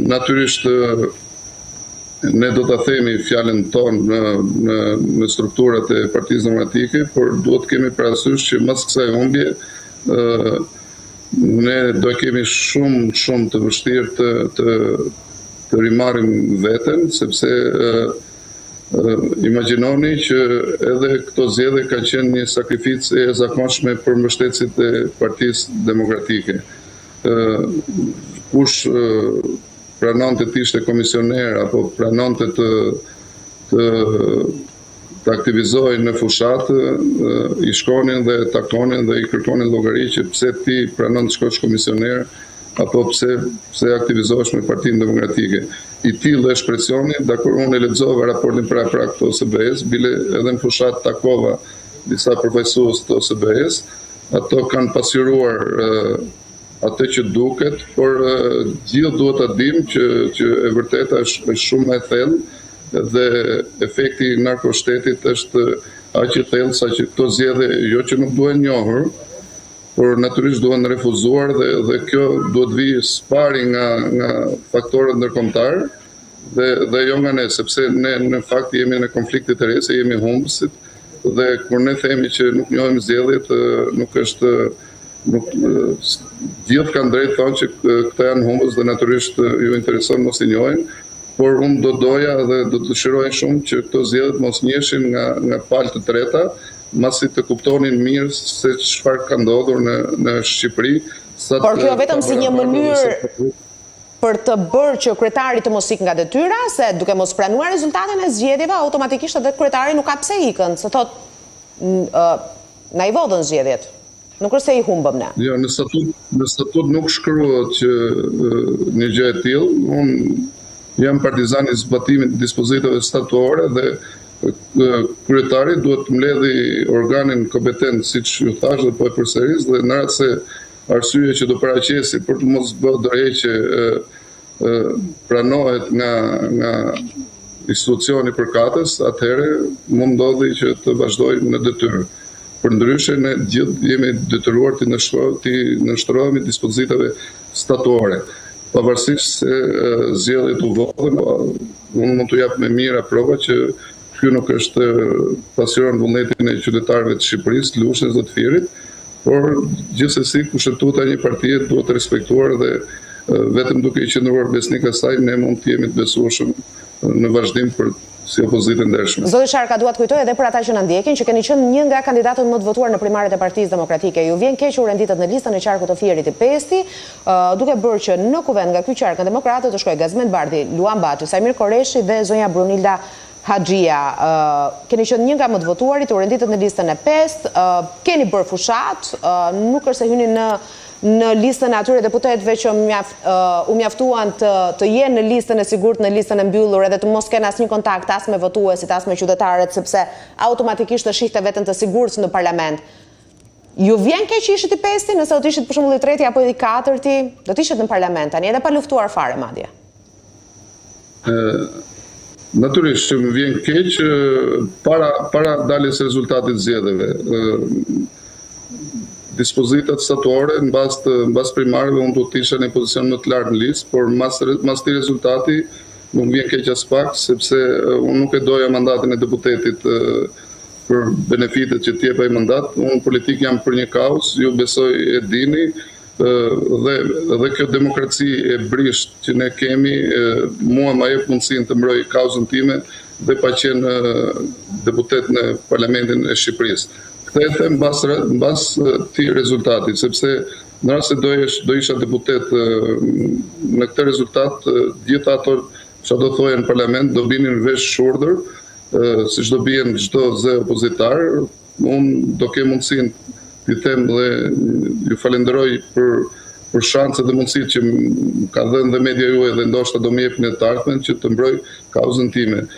natyrisht ne do të themi fjalën tonë në strukturat e Partisë Demokratike, por duhet kemi parasysh që mas kësaj humbje ne do kemi shumë të vështirë të rimarrim veten, sepse imagjinoni që edhe këto zgjedhje kanë qenë një sakrificë e zakonshme për mbështetësit e Partisë Demokratike. Kush pranonte të ishte komisioner apo pranonte të aktivizohej në fushat, i shkonin dhe taktonin dhe i kërkonin llogari që pse ti pranon të shkosh komisioner apo pse aktivizohesh me Partinë Demokratike. I tillë është presioni, dakor, unë e lexova raportin pra këto OSBE-s, bile edhe në fushat takova disa përfaqësues të OSBE-s, ato kanë pasqyruar atë që duket, por gjithë duhet ta dimë që e vërteta është shumë e thellë dhe efekti i narkoshtetit është aq i thellë sa që këto zgjedhje jo që nuk duhen njohur, por natyrisht duhen refuzuar dhe kjo duhet vi spari nga faktorët ndërkombëtar dhe jo nga ne, sepse ne në fakt jemi në konflikte të rëse, jemi humbësit dhe kur ne themi që nuk njohim zgjedhjet, nuk është gjithë kanë drejt thonë që këta janë humbës dhe natyrisht ju intereson mos i njohin, por unë do doja dhe do të dëshiroja shumë që këto zgjedhjet mos njeshin nga palë të treta, masi të kuptonin mirë se çfarë ka ndodhur në Shqipëri. Por kjo vetëm si një mënyrë për të bërë që kryetari të mos ikë nga detyra, se duke mos pranuar rezultatin e zgjedhjeve, automatikisht edhe kryetari nuk ka pse ikën, se na i vodhën zgjedhjet. Nuk është se i humbëm ne. Jo, në statut nuk shkruhet që një gjë e tillë. Unë jam partizan i zbatimit të dispozitave statutore dhe kryetari duhet të mbledhë organin kompetent, siç ju thash dhe po e përsëris, dhe në rast se arsye që do paraqesi për të mos bërë dorëheqje pranohet nga institucioni përkatës, atëherë mund ndodhi që të vazhdojmë në detyrë. Përndryshe ne gjithë jemi detyruar të nënshtrohemi dispozitave statutore. Pavarësisht se zgjedhjet u vodhën, unë mund t'u jap me mira prova që ky nuk është pasqyron vullnetin e qytetarëve të Shqipërisë, Lushnjës dhe të Firit, por gjithsesi kushtetuta e një partie duhet të respektuar dhe vetëm duke i qëndruar besnik asaj ne mund të jemi të besueshëm në vazhdim për si opozitë ndershme. Zoti Sharka, dua të kujtoj edhe për ata që na ndjekin që keni qenë një nga kandidatët më të votuar në primaret e Partisë Demokratike. Ju vjen keq u renditet në listën e qarkut të Fierit i Pesti, duke bërë që në kuvend nga ky qark në Demokratë të shkojë Gazmend Bardhi, Luan Baxhi, Sajmir Koreshi dhe zonja Brunilda Haxhia. Keni qenë një nga më të votuarit, u renditet në listën e 5, keni bërë fushat, nuk është se hyni në listën e atyre deputetëve që u mjaftuan të jenë në listën e sigurt, në listën e mbyllur, edhe të mos kenë asnjë kontakt as me votuesit, as me qytetarët, sepse automatikisht të shihte veten të sigurt në parlament. Ju vjen keq që ishit i 5, nëse do të ishit për shembull i 3 apo i 4, do të ishit në parlament tani, edhe pa luftuar fare madje. Natyrisht që më vjen keq para daljes rezultatit zgjedhjeve. Dispozitat statutore në bazë primarëve unë do të isha në pozicion më të lartë në listë, por mas këtij rezultati nuk vjen keq as pak, sepse unë nuk e doja mandatin e deputetit për benefitet që t'jepej mandat. Unë politik jam për një kauz, ju besoj e dini, dhe kjo demokraci e brisht që ne kemi, mua ma jep mundësinë të mbroj kauzën time dhe pa qenë deputet në Parlamentin e Shqipërisë. Këtë e them mbas këtij rezultatit, sepse në rast se do isha deputet në këtë rezultat, gjithë ato që do thojë në parlament do binin vesh shurdër, siç do bien çdo zë opozitar. Unë do kem mundësinë t'i them dhe ju falenderoj për shanset dhe mundësitë që ka dhënë dhe media juaj dhe ndoshta do më jepni të ardhmen që të mbroj kauzën time.